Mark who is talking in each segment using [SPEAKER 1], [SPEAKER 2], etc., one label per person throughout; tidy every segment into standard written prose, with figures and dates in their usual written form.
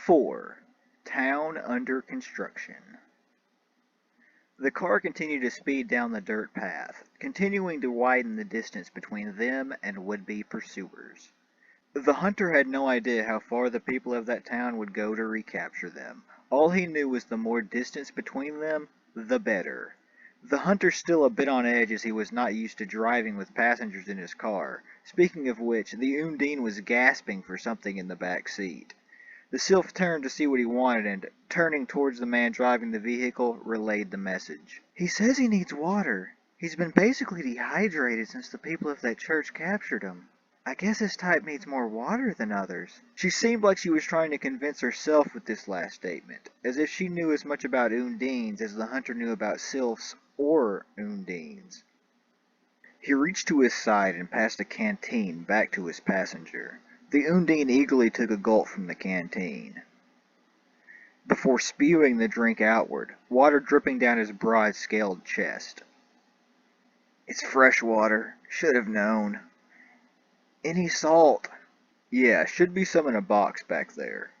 [SPEAKER 1] 4. Town under construction. The car continued to speed down the dirt path, continuing to widen the distance between them and would-be pursuers. The hunter had no idea how far the people of that town would go to recapture them. All he knew was the more distance between them, the better. The hunter still a bit on edge as he was not used to driving with passengers in his car. Speaking of which, the Undine was gasping for something in the back seat. The sylph turned to see what he wanted and, turning towards the man driving the vehicle, relayed the message. "He says he needs water. He's been basically dehydrated since the people of that church captured him. I guess his type needs more water than others." She seemed like she was trying to convince herself with this last statement, as if she knew as much about Undines as the hunter knew about sylphs or Undines. He reached to his side and passed a canteen back to his passenger. The Undine eagerly took a gulp from the canteen, before spewing the drink outward, water dripping down his broad scaled chest. "It's fresh water. Should have known. Any salt?" "Yeah, should be some in a box back there."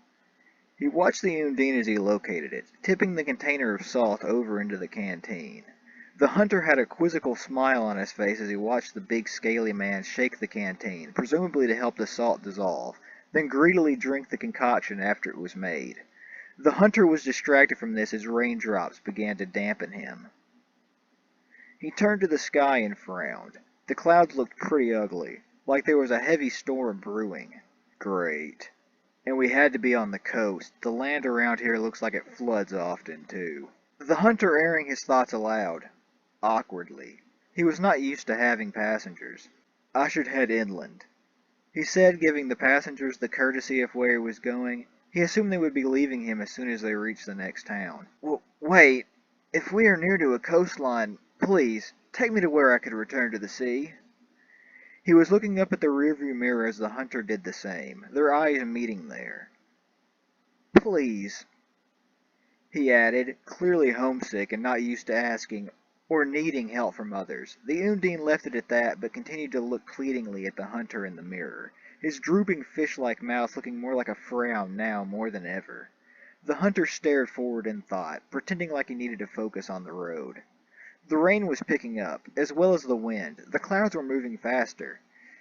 [SPEAKER 1] He watched the Undine as he located it, tipping the container of salt over into the canteen. The hunter had a quizzical smile on his face as he watched the big scaly man shake the canteen, presumably to help the salt dissolve, then greedily drink the concoction after it was made. The hunter was distracted from this as raindrops began to dampen him. He turned to the sky and frowned. The clouds looked pretty ugly, like there was a heavy storm brewing. Great. And we had to be on the coast. The land around here looks like it floods often, too. The hunter airing his thoughts aloud. Awkwardly. He was not used to having passengers. "I should head inland," he said, giving the passengers the courtesy of where he was going. He assumed they would be leaving him as soon as they reached the next town. Wait. If we are near to a coastline, please, take me to where I could return to the sea." He was looking up at the rearview mirror as the hunter did the same, their eyes meeting there. "Please," he added, clearly homesick and not used to asking or needing help from others. The Undine left it at that, but continued to look pleadingly at the hunter in the mirror, his drooping fish-like mouth looking more like a frown now more than ever. The hunter stared forward in thought, pretending like he needed to focus on the road. The rain was picking up, as well as the wind. The clouds were moving faster.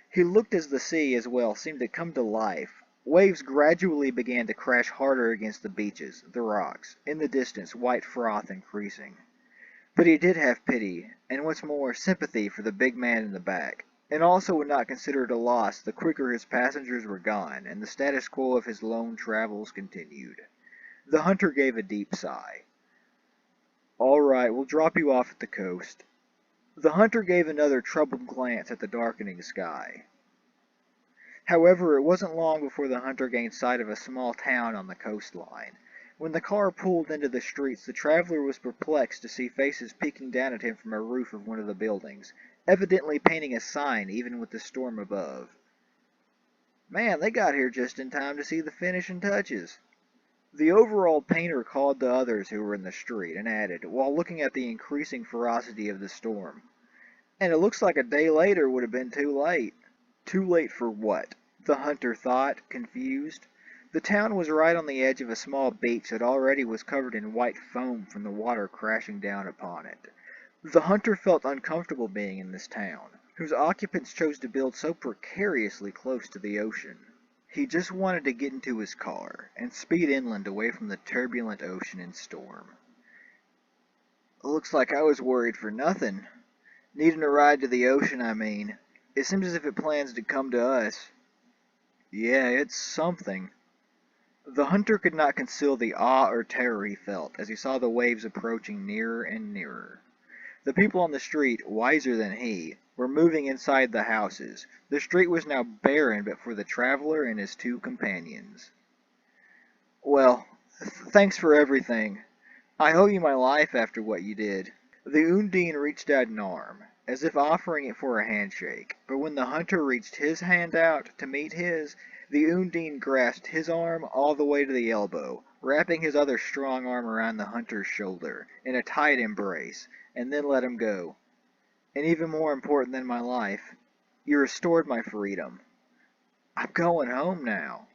[SPEAKER 1] He looked as the sea, as well, seemed to come to life. Waves gradually began to crash harder against the beaches, the rocks, in the distance, white froth increasing. But he did have pity, and what's more, sympathy for the big man in the back, and also would not consider it a loss the quicker his passengers were gone, and the status quo of his lone travels continued. The hunter gave a deep sigh. "All right, we'll drop you off at the coast." The hunter gave another troubled glance at the darkening sky. However, it wasn't long before the hunter gained sight of a small town on the coastline. When the car pulled into the streets, the traveler was perplexed to see faces peeking down at him from a roof of one of the buildings, evidently painting a sign even with the storm above. "Man, they got here just in time to see the finishing touches." The overall painter called the others who were in the street, and added, while looking at the increasing ferocity of the storm, "And it looks like a day later would have been too late." Too late for what? The hunter thought, confused. The town was right on the edge of a small beach that already was covered in white foam from the water crashing down upon it. The hunter felt uncomfortable being in this town, whose occupants chose to build so precariously close to the ocean. He just wanted to get into his car and speed inland away from the turbulent ocean and storm. "Looks like I was worried for nothing. Needing a ride to the ocean, I mean. It seems as if it plans to come to us." "Yeah, it's something." The hunter could not conceal the awe or terror he felt as he saw the waves approaching nearer and nearer. The people on the street, wiser than he, were moving inside the houses. The street was now barren but for the traveler and his two companions. "Well, thanks for everything. I owe you my life after what you did." The Undine reached out an arm, as if offering it for a handshake, but when the hunter reached his hand out to meet his, the Undine grasped his arm all the way to the elbow, wrapping his other strong arm around the hunter's shoulder in a tight embrace, and then let him go. "And even more important than my life, you restored my freedom. I'm going home now."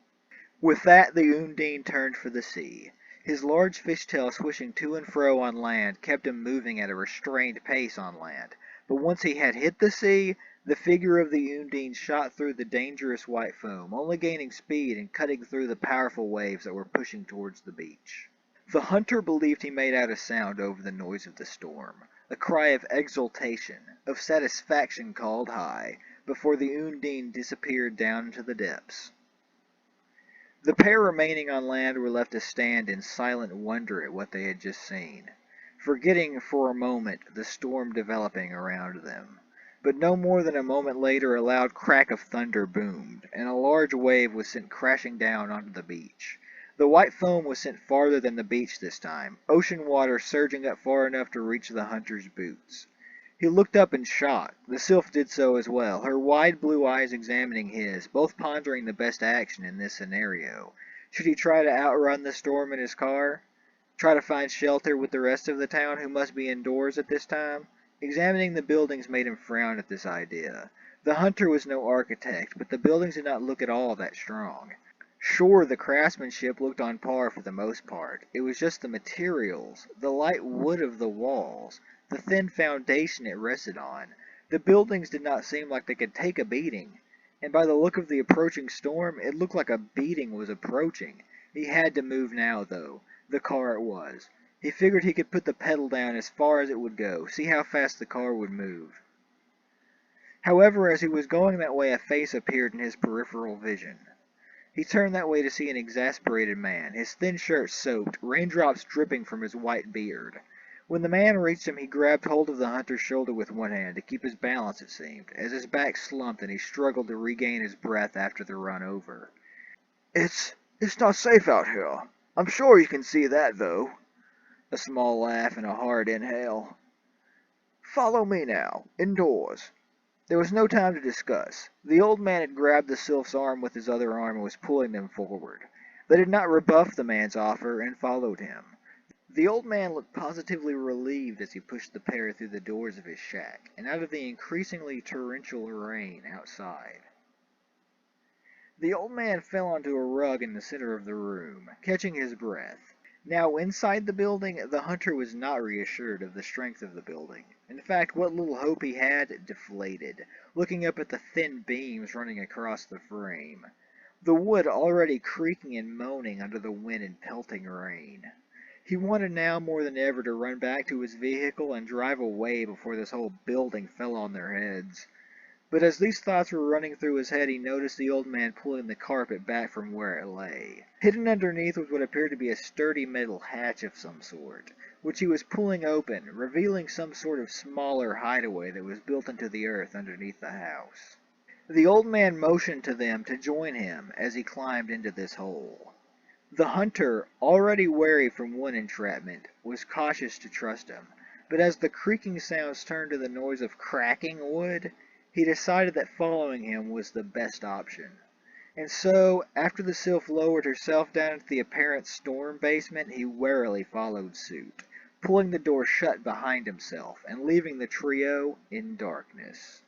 [SPEAKER 1] With that the Undine turned for the sea. His large fishtail swishing to and fro on land kept him moving at a restrained pace on land, but once he had hit the sea, the figure of the Undine shot through the dangerous white foam, only gaining speed and cutting through the powerful waves that were pushing towards the beach. The hunter believed he made out a sound over the noise of the storm, a cry of exultation, of satisfaction called high, before the Undine disappeared down into the depths. The pair remaining on land were left to stand in silent wonder at what they had just seen, forgetting for a moment the storm developing around them. But no more than a moment later a loud crack of thunder boomed, and a large wave was sent crashing down onto the beach. The white foam was sent farther than the beach this time, ocean water surging up far enough to reach the hunter's boots. He looked up in shock. The sylph did so as well, her wide blue eyes examining his, both pondering the best action in this scenario. Should he try to outrun the storm in his car? Try to find shelter with the rest of the town who must be indoors at this time? Examining the buildings made him frown at this idea. The hunter was no architect, but the buildings did not look at all that strong. Sure, the craftsmanship looked on par for the most part. It was just the materials, the light wood of the walls, the thin foundation it rested on. The buildings did not seem like they could take a beating, and by the look of the approaching storm, it looked like a beating was approaching. He had to move now, though. The car it was. He figured he could put the pedal down as far as it would go, see how fast the car would move. However, as he was going that way, a face appeared in his peripheral vision. He turned that way to see an exasperated man, his thin shirt soaked, raindrops dripping from his white beard. When the man reached him, he grabbed hold of the hunter's shoulder with one hand, to keep his balance it seemed, as his back slumped and he struggled to regain his breath after the run over. It's not safe out here. I'm sure you can see that, though. A small laugh and a hard inhale. Follow me now, indoors. There was no time to discuss. The old man had grabbed the sylph's arm with his other arm and was pulling them forward. They did not rebuff the man's offer and followed him. The old man looked positively relieved as he pushed the pair through the doors of his shack and out of the increasingly torrential rain outside. The old man fell onto a rug in the center of the room, catching his breath. Now inside the building, the hunter was not reassured of the strength of the building. In fact, what little hope he had deflated, looking up at the thin beams running across the frame, the wood already creaking and moaning under the wind and pelting rain. He wanted now more than ever to run back to his vehicle and drive away before this whole building fell on their heads. But as these thoughts were running through his head, he noticed the old man pulling the carpet back from where it lay. Hidden underneath was what appeared to be a sturdy metal hatch of some sort, which he was pulling open, revealing some sort of smaller hideaway that was built into the earth underneath the house. The old man motioned to them to join him as he climbed into this hole. The hunter, already wary from one entrapment, was cautious to trust him, but as the creaking sounds turned to the noise of cracking wood, he decided that following him was the best option. And so, after the sylph lowered herself down into the apparent storm basement, he warily followed suit, pulling the door shut behind himself and leaving the trio in darkness.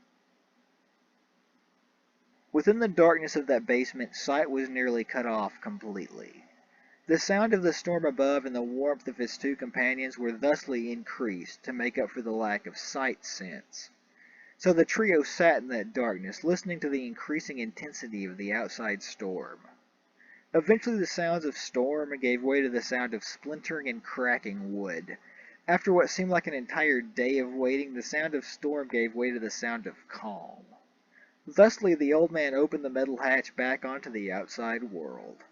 [SPEAKER 1] Within the darkness of that basement, sight was nearly cut off completely. The sound of the storm above and the warmth of his two companions were thusly increased to make up for the lack of sight sense. So the trio sat in that darkness, listening to the increasing intensity of the outside storm. Eventually the sounds of storm gave way to the sound of splintering and cracking wood. After what seemed like an entire day of waiting, the sound of storm gave way to the sound of calm. Thusly the old man opened the metal hatch back onto the outside world.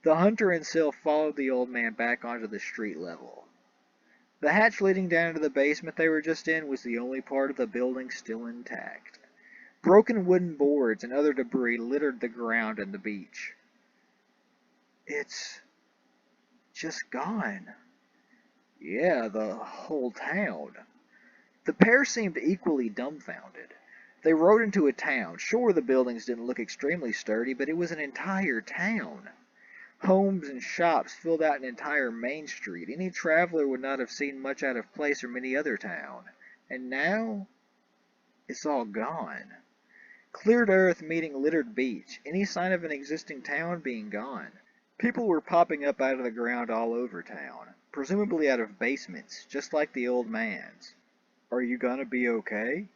[SPEAKER 1] The hunter and sylph followed the old man back onto the street level. The hatch leading down into the basement they were just in was the only part of the building still intact. Broken wooden boards and other debris littered the ground and the beach. It's just gone. Yeah, the whole town. The pair seemed equally dumbfounded. They rode into a town. Sure, the buildings didn't look extremely sturdy, but it was an entire town. Homes and shops filled out an entire main street. Any traveler would not have seen much out of place from any other town. And now, it's all gone. Cleared earth meeting littered beach, any sign of an existing town being gone. People were popping up out of the ground all over town, presumably out of basements, just like the old man's. Are you gonna be okay?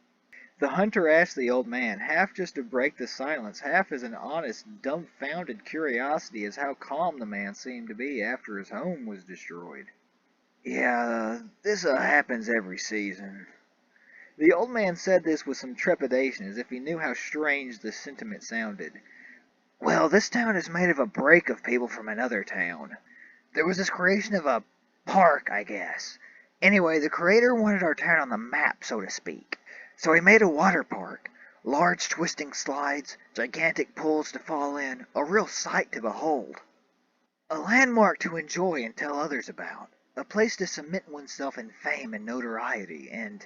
[SPEAKER 1] The hunter asked the old man, half just to break the silence, half as an honest, dumbfounded curiosity as how calm the man seemed to be after his home was destroyed. Yeah, this happens every season. The old man said this with some trepidation, as if he knew how strange the sentiment sounded. Well, this town is made of a break of people from another town. There was this creation of a park, I guess. Anyway, the creator wanted our town on the map, so to speak. So he made a water park. Large twisting slides, gigantic pools to fall in, a real sight to behold. A landmark to enjoy and tell others about. A place to cement oneself in fame and notoriety and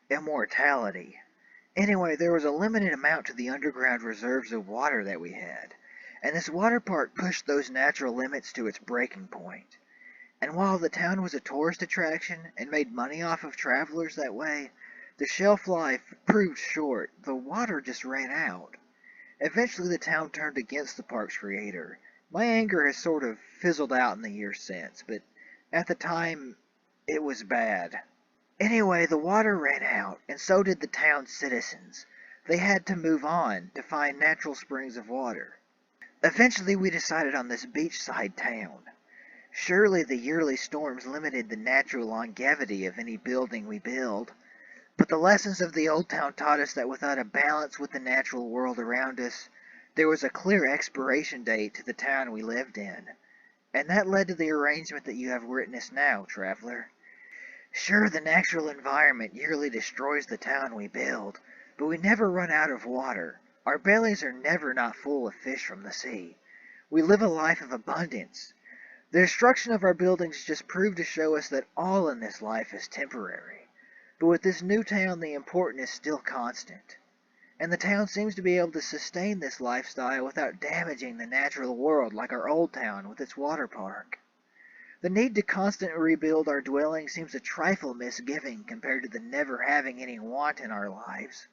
[SPEAKER 1] immortality. Anyway, there was a limited amount to the underground reserves of water that we had, and this water park pushed those natural limits to its breaking point. And while the town was a tourist attraction and made money off of travelers that way, the shelf life proved short. The water just ran out. Eventually the town turned against the park's creator. My anger has sort of fizzled out in the years since, but at the time it was bad. Anyway, the water ran out, and so did the town's citizens. They had to move on to find natural springs of water. Eventually we decided on this beachside town. Surely the yearly storms limited the natural longevity of any building we build, but the lessons of the old town taught us that without a balance with the natural world around us, there was a clear expiration date to the town we lived in. And that led to the arrangement that you have witnessed now, traveler. Sure, the natural environment yearly destroys the town we build, but we never run out of water. Our bellies are never not full of fish from the sea. We live a life of abundance. The destruction of our buildings just proved to show us that all in this life is temporary. But with this new town, the important is still constant. And the town seems to be able to sustain this lifestyle without damaging the natural world like our old town with its water park. The need to constantly rebuild our dwelling seems a trifle misgiving compared to the never having any want in our lives.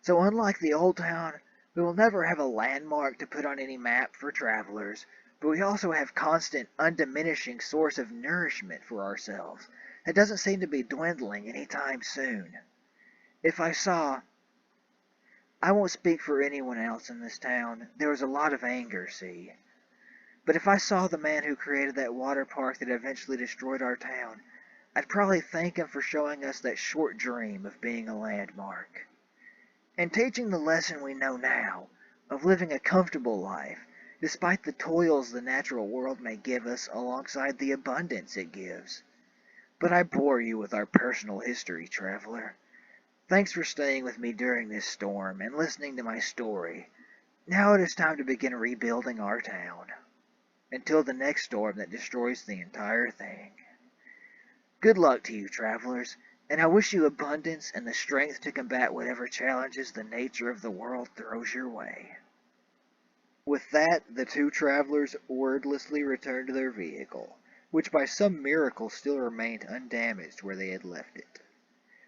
[SPEAKER 1] So unlike the old town, we will never have a landmark to put on any map for travelers, but we also have constant, undiminishing source of nourishment for ourselves that doesn't seem to be dwindling any time soon. If I won't speak for anyone else in this town, there was a lot of anger, see. But if I saw the man who created that water park that eventually destroyed our town, I'd probably thank him for showing us that short dream of being a landmark. And teaching the lesson we know now, of living a comfortable life, despite the toils the natural world may give us alongside the abundance it gives. But I bore you with our personal history, traveler. Thanks for staying with me during this storm and listening to my story. Now it is time to begin rebuilding our town. Until the next storm that destroys the entire thing. Good luck to you, travelers, and I wish you abundance and the strength to combat whatever challenges the nature of the world throws your way. With that, the two travelers wordlessly returned to their vehicle, which by some miracle still remained undamaged where they had left it.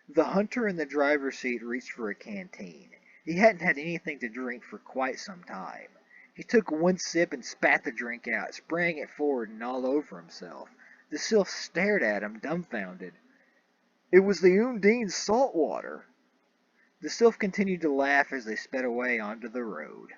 [SPEAKER 1] The hunter in the driver's seat reached for a canteen. He hadn't had anything to drink for quite some time. He took one sip and spat the drink out, spraying it forward and all over himself. The sylph stared at him, dumbfounded. It was the Undine's salt water. The sylph continued to laugh as they sped away onto the road.